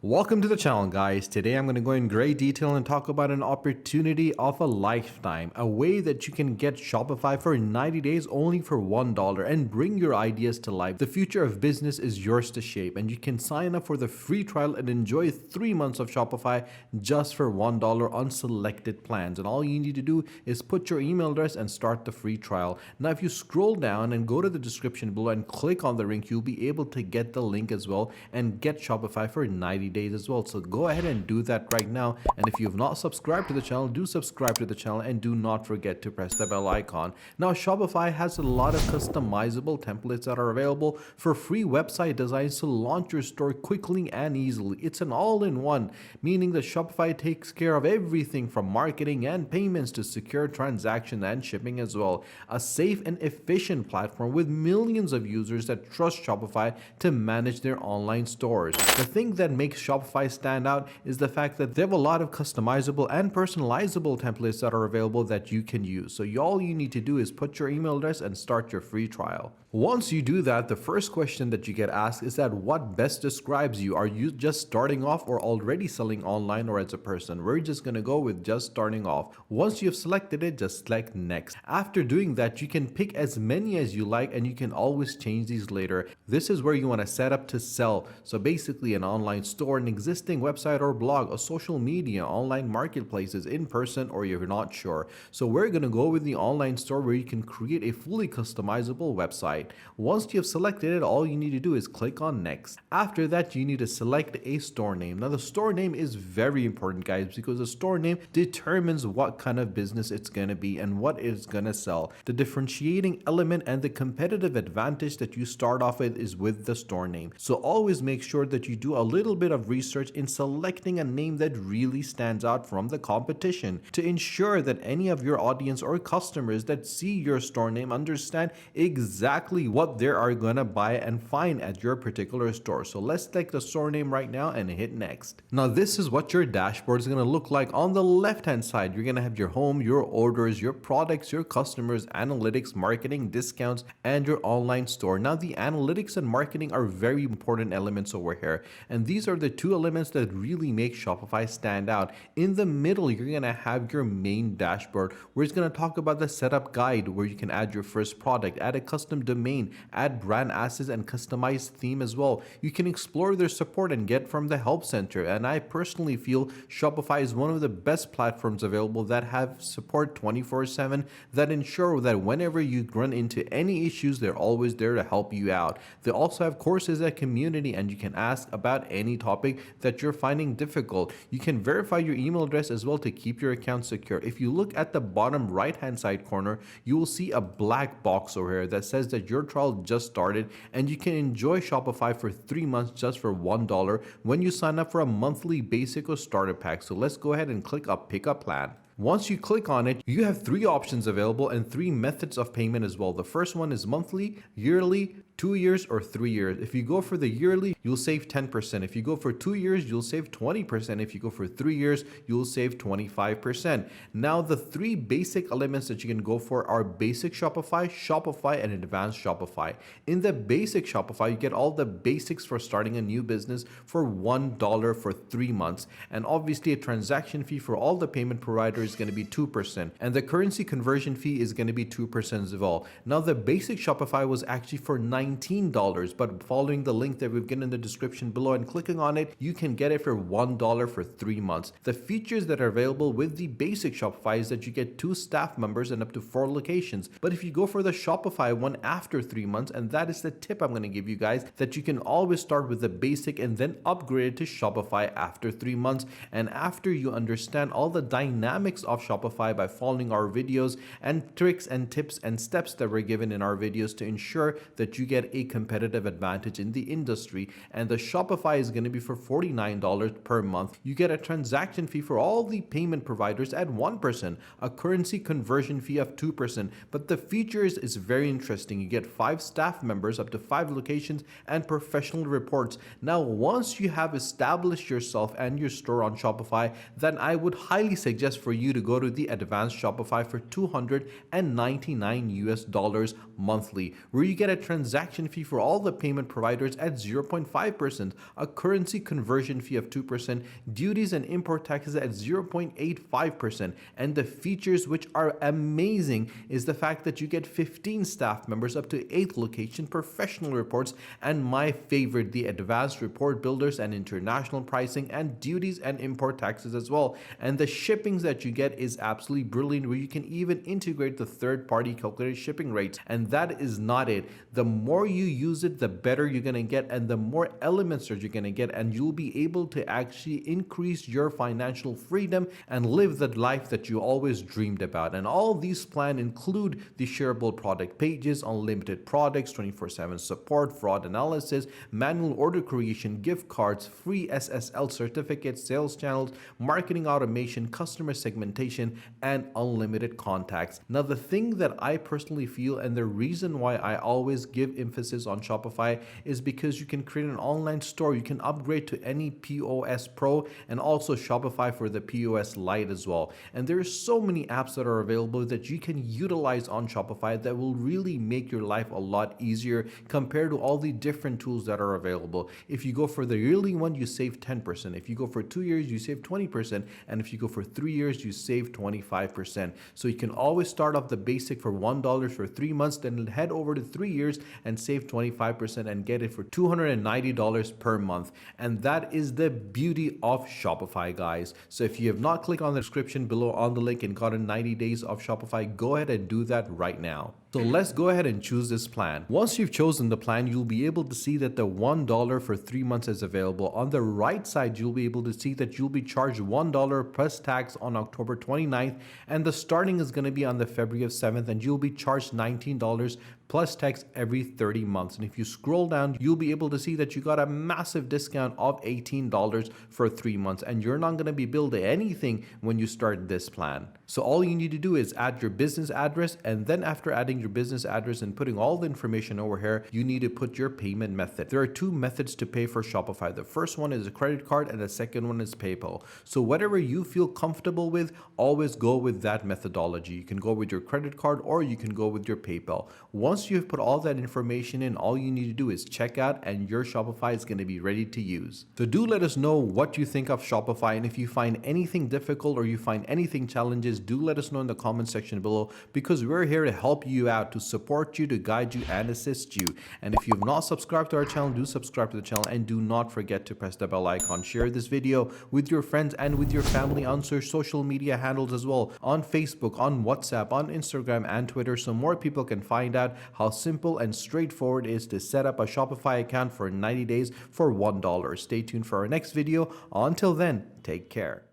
Welcome to the channel, guys. Today I'm going to go in great detail and talk about an opportunity of a lifetime, a way that you can get Shopify for 90 days only for $1 and bring your ideas to life. The future of business is yours to shape, and you can sign up for the free trial and enjoy 3 months of Shopify just for $1 on selected plans. And all you need to do is put your email address and start the free trial. Now, if you scroll down and go to the description below and click on the link, you'll be able to get the link as well and get Shopify for 90 days as well. So go ahead and do that right now. And if you have not subscribed to the channel, do subscribe to the channel and do not forget to press the bell icon. Now, Shopify has a lot of customizable templates that are available for free website designs to launch your store quickly and easily. It's an all-in-one, meaning that Shopify takes care of everything from marketing and payments to secure transaction and shipping as well. A safe and efficient platform with millions of users that trust Shopify to manage their online stores. The thing that makes Shopify stand out is the fact that they have a lot of customizable and personalizable templates that are available that you can use. So all you need to do is put your email address and start your free trial. Once you do that, the first question that you get asked is that what best describes you? Are you just starting off or already selling online or as a person? We're just going to go with just starting off. Once you've selected it, just select next. After doing that, you can pick as many as you like and you can always change these later. This is where you want to set up to sell. So basically an online store, an existing website or blog, a social media, online marketplaces, in person, or you're not sure. So we're going to go with the online store where you can create a fully customizable website. Once you have selected it, all you need to do is click on next. After that, you need to select a store name. Now the store name is very important, guys, because the store name determines what kind of business it's going to be and what it's going to sell. The differentiating element and the competitive advantage that you start off with is with the store name. So always make sure that you do a little bit of research in selecting a name that really stands out from the competition to ensure that any of your audience or customers that see your store name understand exactly what they are going to buy and find at your particular store. So let's take the store name right now and hit next. Now this is what your dashboard is going to look like. On the left hand side, you're going to have your home, your orders, your products, your customers, analytics, marketing, discounts, and your online store. Now the analytics and marketing are very important elements over here, and these are the two elements that really make Shopify stand out. In the middle, you're going to have your main dashboard where it's going to talk about the setup guide where you can add your first product, add a custom domain, add brand assets, and customized theme as well. You can explore their support and get from the help center. And I personally feel Shopify is one of the best platforms available that have support 24/7 that ensure that whenever you run into any issues, they're always there to help you out. They also have courses at community and you can ask about any topic that you're finding difficult. You can verify your email address as well to keep your account secure. If you look at the bottom right hand side corner, you will see a black box over here that says that your trial just started and you can enjoy Shopify for 3 months just for $1 when you sign up for a monthly basic or starter pack. So let's go ahead and click a pickup plan. Once you click on it, you have 3 options available and 3 methods of payment as well. The first one is monthly, yearly, 2 years, or 3 years. If you go for the yearly, you'll save 10%. If you go for 2 years, you'll save 20%. If you go for 3 years, you'll save 25%. Now, the 3 basic elements that you can go for are basic Shopify, Shopify, and advanced Shopify. In the basic Shopify, you get all the basics for starting a new business for $1 for 3 months. And obviously, a transaction fee for all the payment providers is going to be 2%. And the currency conversion fee is going to be 2% as well. Now, the basic Shopify was actually for $19, but following the link that we've given in the description below and clicking on it, you can get it for $1 for 3 months. The features that are available with the basic Shopify is that you get 2 staff members and up to 4 locations. But if you go for the Shopify one after 3 months, and that is the tip I'm going to give you guys, that you can always start with the basic and then upgrade it to Shopify after 3 months. And after you understand all the dynamics of Shopify by following our videos and tricks and tips and steps that were given in our videos to ensure that you get a competitive advantage in the industry. And the Shopify is going to be for $49 per month. You get a transaction fee for all the payment providers at 1%, a currency conversion fee of 2%. But the features is very interesting. You get 5 staff members, up to 5 locations, and professional reports. Now, once you have established yourself and your store on Shopify, then I would highly suggest for you you to go to the advanced Shopify for $299 monthly, where you get a transaction fee for all the payment providers at 0.5%, a currency conversion fee of 2%, duties and import taxes at 0.85%, and the features which are amazing is the fact that you get 15 staff members up to 8 location professional reports, and my favorite, the advanced report builders and international pricing and duties and import taxes as well. And the shippings that you get is absolutely brilliant, where you can even integrate the third-party calculated shipping rates. And that is not it. The more you use it, the better you're going to get, and the more elements that you're going to get, and you'll be able to actually increase your financial freedom and live the life that you always dreamed about. And all these plans include the shareable product pages, unlimited products, 24/7 support, fraud analysis, manual order creation, gift cards, free SSL certificates, sales channels, marketing automation, customer segmentation, and unlimited contacts. Now, the thing that I personally feel, and the reason why I always give emphasis on Shopify, is because you can create an online store. You can upgrade to any POS Pro and also Shopify for the POS Lite as well. And there are so many apps that are available that you can utilize on Shopify that will really make your life a lot easier compared to all the different tools that are available. If you go for the yearly one, you save 10%. If you go for 2 years, you save 20%. And if you go for 3 years, you save 25%. So you can always start off the basic for $1 for 3 months, then head over to 3 years and save 25% and get it for $290 per month. And that is the beauty of Shopify, guys. So if you have not clicked on the description below on the link and gotten 90 days of Shopify, go ahead and do that right now. So let's go ahead and choose this plan. Once you've chosen the plan, you'll be able to see that the $1 for 3 months is available. On the right side, you'll be able to see that you'll be charged $1 plus tax on October 29th, and the starting is going to be on the February 7th, and you'll be charged $19 plus tax every 30 months. And if you scroll down, you'll be able to see that you got a massive discount of $18 for 3 months, and you're not going to be billed anything when you start this plan. So all you need to do is add your business address, and then after adding your business address and putting all the information over here, you need to put your payment method. There are 2 methods to pay for Shopify. The first one is a credit card and the second one is PayPal. So whatever you feel comfortable with, always go with that methodology. You can go with your credit card or you can go with your PayPal. Once you've put all that information in, all you need to do is check out and your Shopify is going to be ready to use. So do let us know what you think of Shopify, and if you find anything difficult or you find anything challenges, do let us know in the comment section below, because we're here to help you out, to support you, to guide you and assist you. And if you've not subscribed to our channel, do subscribe to the channel, and do not forget to press the bell icon. Share this video with your friends and with your family on social media handles as well, on Facebook, on WhatsApp, on Instagram and Twitter, so more people can find out how simple and straightforward it is to set up a Shopify account for 90 days for $1. Stay tuned for our next video. Until then, take care.